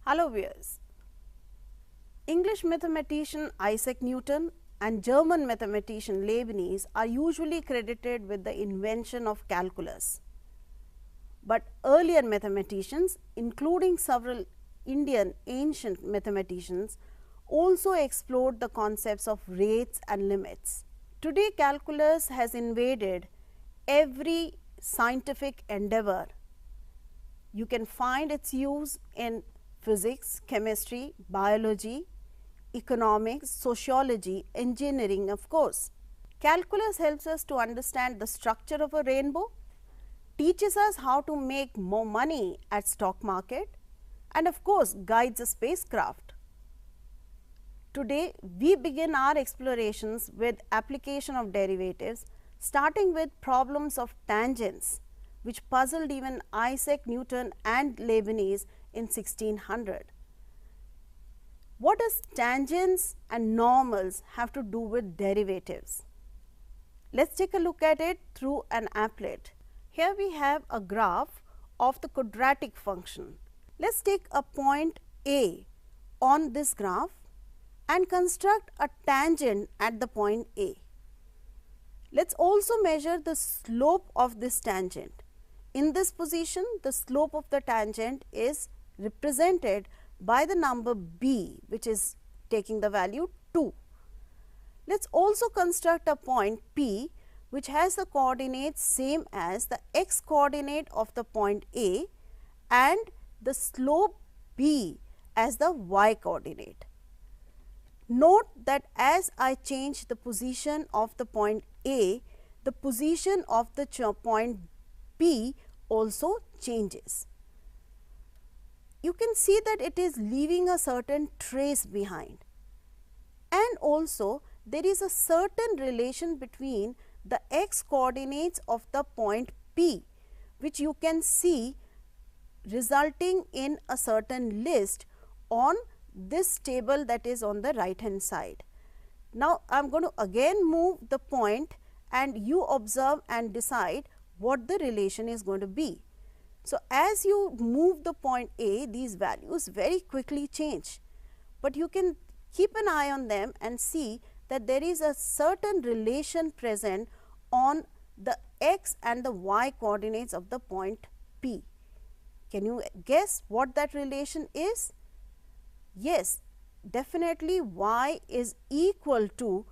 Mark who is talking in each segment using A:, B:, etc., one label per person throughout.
A: Hello viewers. English mathematician Isaac Newton and German mathematician Leibniz are usually credited with the invention of calculus. But earlier mathematicians, including several Indian ancient mathematicians, also explored the concepts of rates and limits. Today, calculus has invaded every scientific endeavor. You can find its use in physics, chemistry, biology, economics, sociology, engineering, of course. Calculus helps us to understand the structure of a rainbow, teaches us how to make more money at stock market, and of course guides a spacecraft. Today we begin our explorations with application of derivatives, starting with problems of tangents, which puzzled even Isaac Newton and Leibniz in 1600. What does tangents and normals have to do with derivatives? Let's take a look at it through an applet. Here we have a graph of the quadratic function. Let's take a point A on this graph and construct a tangent at the point A. Let's also measure the slope of this tangent. In this position, the slope of the tangent is represented by the number b, which is taking the value 2. Let's also construct a point P which has the coordinates same as the x coordinate of the point A and the slope b as the y coordinate. Note that as I change the position of the point A, the position of the point B also changes. You can see that it is leaving a certain trace behind, and also there is a certain relation between the x coordinates of the point P, which you can see resulting in a certain list on this table that is on the right hand side. Now, I am going to again move the point and you observe and decide what the relation is going to be. So, as you move the point A, these values very quickly change, but you can keep an eye on them and see that there is a certain relation present on the x and the y coordinates of the point P. Can you guess what that relation is? Yes, definitely y is equal to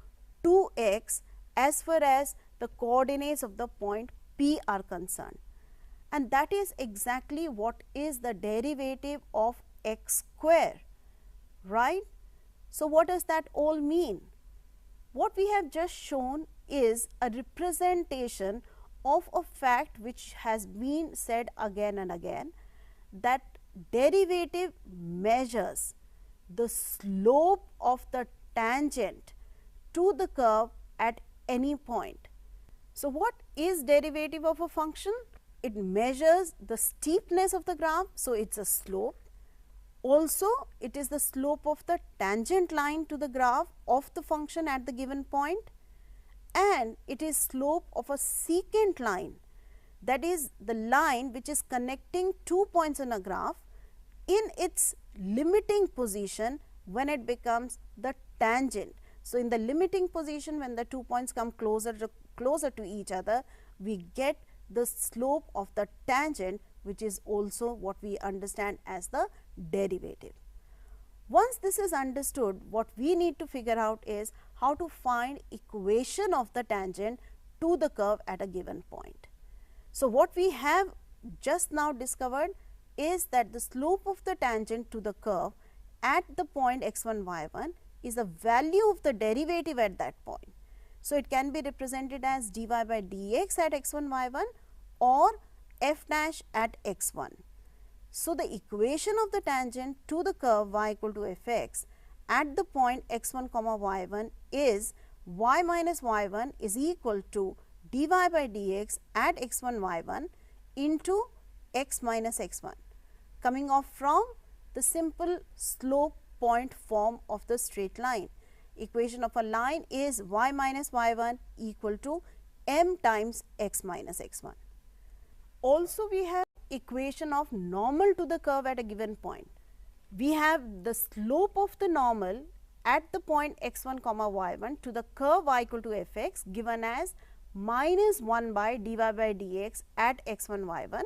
A: 2x as far as the coordinates of the point P are concerned. And that is exactly what is the derivative of x square, right? So, what does that all mean? What we have just shown is a representation of a fact which has been said again and again, that derivative measures the slope of the tangent to the curve at any point. So, what is derivative of a function? It measures the steepness of the graph, so it is a slope. Also, it is the slope of the tangent line to the graph of the function at the given point, and it is slope of a secant line, that is the line which is connecting 2 points on a graph in its limiting position when it becomes the tangent. So, in the limiting position, when the 2 points come closer to each other, we get the slope of the tangent, which is also what we understand as the derivative. Once this is understood, what we need to figure out is how to find equation of the tangent to the curve at a given point. So, what we have just now discovered is that the slope of the tangent to the curve at the point x1 y1 is the value of the derivative at that point. So, it can be represented as dy by dx at x1 y1 or f dash at x1. So, the equation of the tangent to the curve y equal to fx at the point x1 comma y1 is y minus y1 is equal to dy by dx at x1 y1 into x minus x1, coming off from the simple slope point form of the straight line. Equation of a line is y minus y1 equal to m times x minus x1. Also, we have equation of normal to the curve at a given point. we have the slope of the normal at the point x1 comma y1 to the curve y equal to fx given as minus 1 by dy by dx at x1 y1.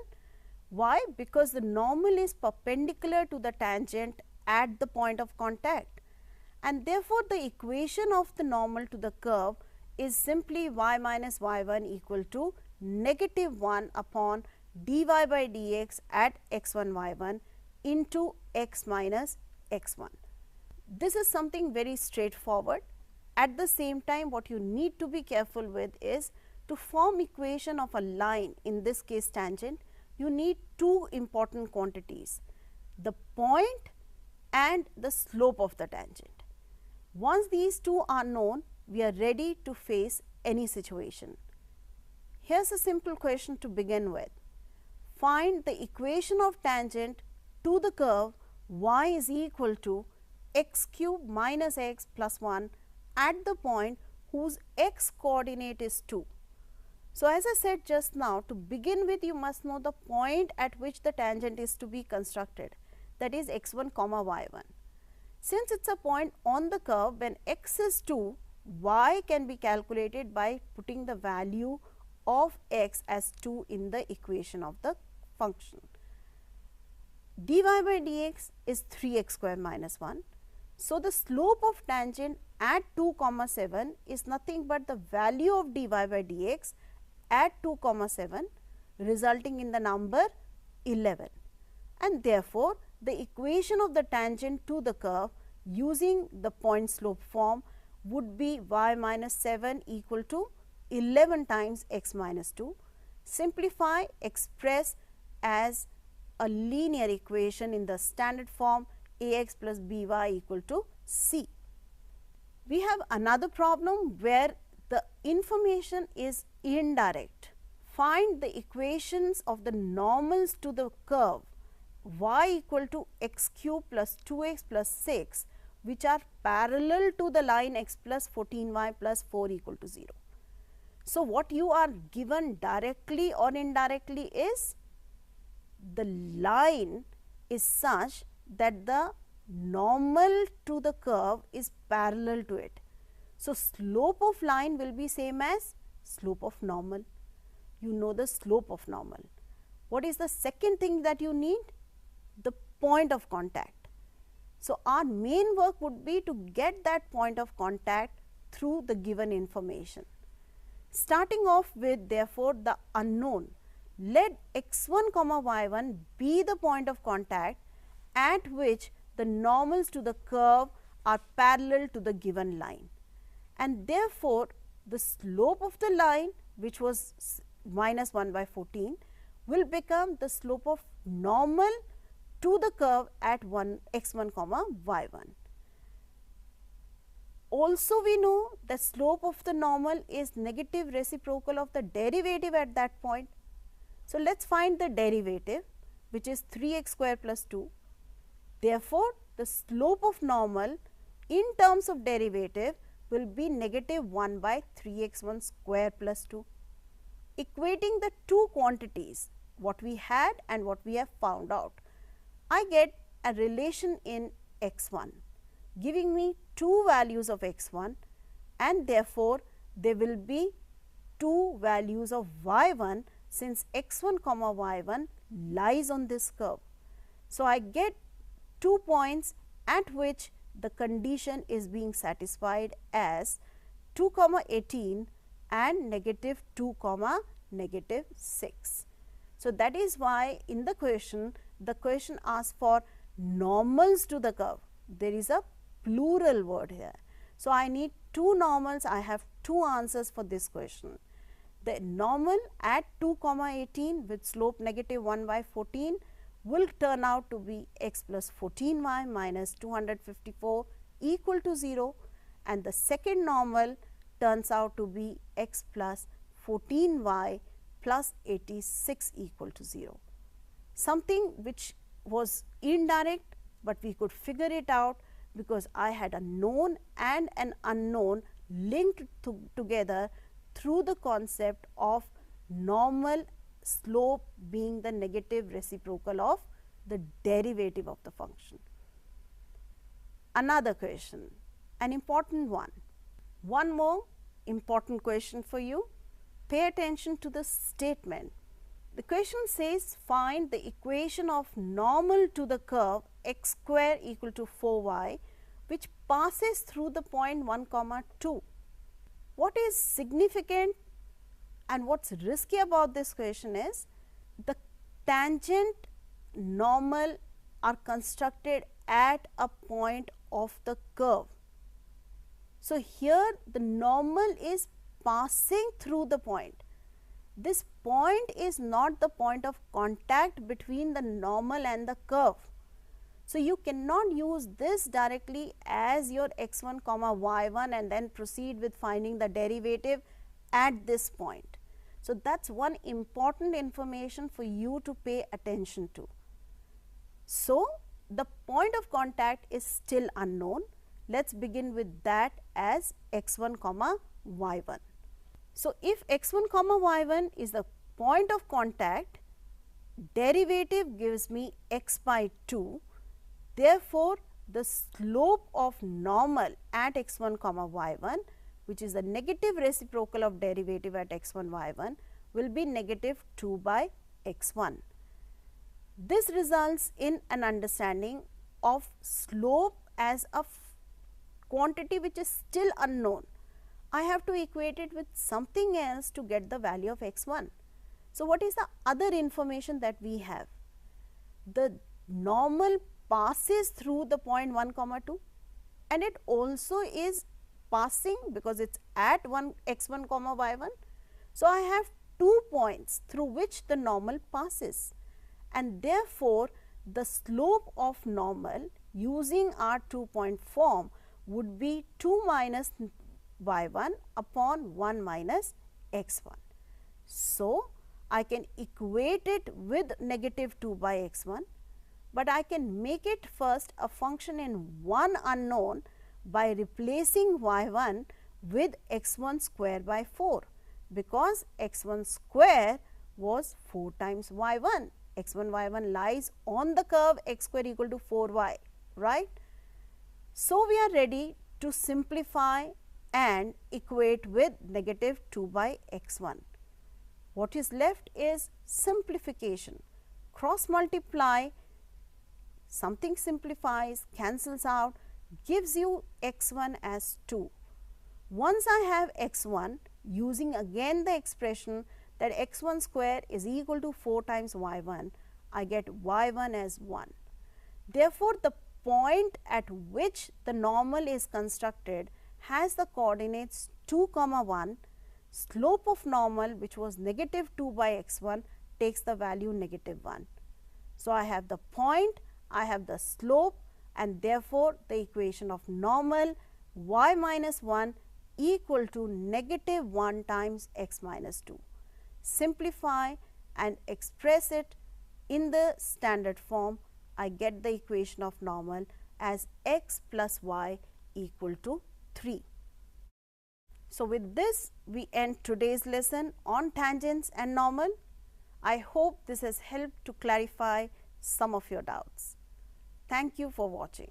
A: Why? Because the normal is perpendicular to the tangent at the point of contact, and therefore, the equation of the normal to the curve is simply y minus y1 equal to negative 1 upon dy by dx at x1 y1 into x minus x1. This is something very straightforward. At the same time, what you need to be careful with is to form equation of a line, in this case tangent, you need two important quantities, the point and the slope of the tangent. Once these two are known, we are ready to face any situation. Here's a simple question to begin with. Find the equation of tangent to the curve y is equal to x cube minus x plus 1 at the point whose x coordinate is 2. So, as I said just now, to begin with you must know the point at which the tangent is to be constructed, that is x1 comma y1. Since it is a point on the curve, when x is 2, y can be calculated by putting the value of x as 2 in the equation of the function. Dy by dx is 3x square minus 1. So, the slope of tangent at 2 comma 7 is nothing but the value of dy by dx at 2 comma 7, resulting in the number 11, and therefore, the equation of the tangent to the curve using the point slope form would be y minus 7 equal to 11 times x minus 2. Simplify, express as a linear equation in the standard form ax plus by equal to c. We have another problem where the information is indirect. Find the equations of the normals to the curve y equal to x cube plus 2x plus 6, which are parallel to the line x plus 14y plus 4 equal to 0. So, what you are given directly or indirectly is the line is such that the normal to the curve is parallel to it. So, slope of line will be same as slope of normal. You know the slope of normal. What is the second thing that you need? The point of contact. So, our main work would be to get that point of contact through the given information. Starting off with therefore, the unknown, let x1 comma y1 be the point of contact at which the normals to the curve are parallel to the given line, and therefore, the slope of the line, which was minus 1 by 14, will become the slope of normal to the curve at x1 comma y1. Also, we know the slope of the normal is negative reciprocal of the derivative at that point. So, let us find the derivative, which is 3x square plus 2. Therefore, the slope of normal in terms of derivative will be negative 1 by 3x1 square plus 2. Equating the two quantities, what we had and what we have found out, I get a relation in x1 giving me two values of x1, and therefore, there will be two values of y1 since x1 comma y1 lies on this curve. So, I get 2 points at which the condition is being satisfied as 2 comma 18 and negative 2 comma negative 6. So, that is why in the question asks for normals to the curve. There is a plural word here. So, I need two normals. I have two answers for this question. The normal at 2 comma 18 with slope negative 1 by 14 will turn out to be x plus 14y minus 254 equal to 0, and the second normal turns out to be x plus 14y plus 86 equal to 0. Something which was indirect, but we could figure it out because I had a known and an unknown linked together through the concept of normal slope being the negative reciprocal of the derivative of the function. another question, an important one. One more important question for you. Pay attention to the statement. The question says find the equation of normal to the curve x square equal to 4y which passes through the point 1, 2. What is significant and what is risky about this question is the tangent normal are constructed at a point of the curve. So, here the normal is passing through the point. This point is not the point of contact between the normal and the curve. So, you cannot use this directly as your x1 comma y1 and then proceed with finding the derivative at this point. So, that is one important information for you to pay attention to. So, the point of contact is still unknown. Let us begin with that as x1 comma y1. So, if x1 comma y1 is the point of contact, derivative gives me x by 2. Therefore, the slope of normal at x1 comma y1, which is the negative reciprocal of derivative at x1 y1, will be negative 2 by x1. This results in an understanding of slope as a quantity which is still unknown. I have to equate it with something else to get the value of x1. So, what is the other information that we have? The normal passes through the point 1, 2 and it also is passing because it is at x1 comma y1. So, I have 2 points through which the normal passes, and therefore, the slope of normal using our 2-point form would be 2 minus y1 upon 1 minus x1. So, I can equate it with negative 2 by x1, but I can make it first a function in one unknown by replacing y1 with x1 square by 4, because x1 square was 4 times y1. x1 y1 lies on the curve x square equal to 4y, right. So, we are ready to simplify and equate with negative 2 by x1. What is left is simplification. Cross multiply, something simplifies, cancels out, gives you x1 as 2. Once I have x1, using again the expression that x1 square is equal to 4 times y1, I get y1 as 1. Therefore, the point at which the normal is constructed has the coordinates 2, 1, slope of normal which was negative 2 by x1 takes the value negative 1. So, I have the point, I have the slope, and therefore, the equation of normal y minus 1 equal to negative 1 times x minus 2. Simplify and express it in the standard form, I get the equation of normal as x plus y equal to 3. So, with this we end today's lesson on tangents and normal. I hope this has helped to clarify some of your doubts. Thank you for watching.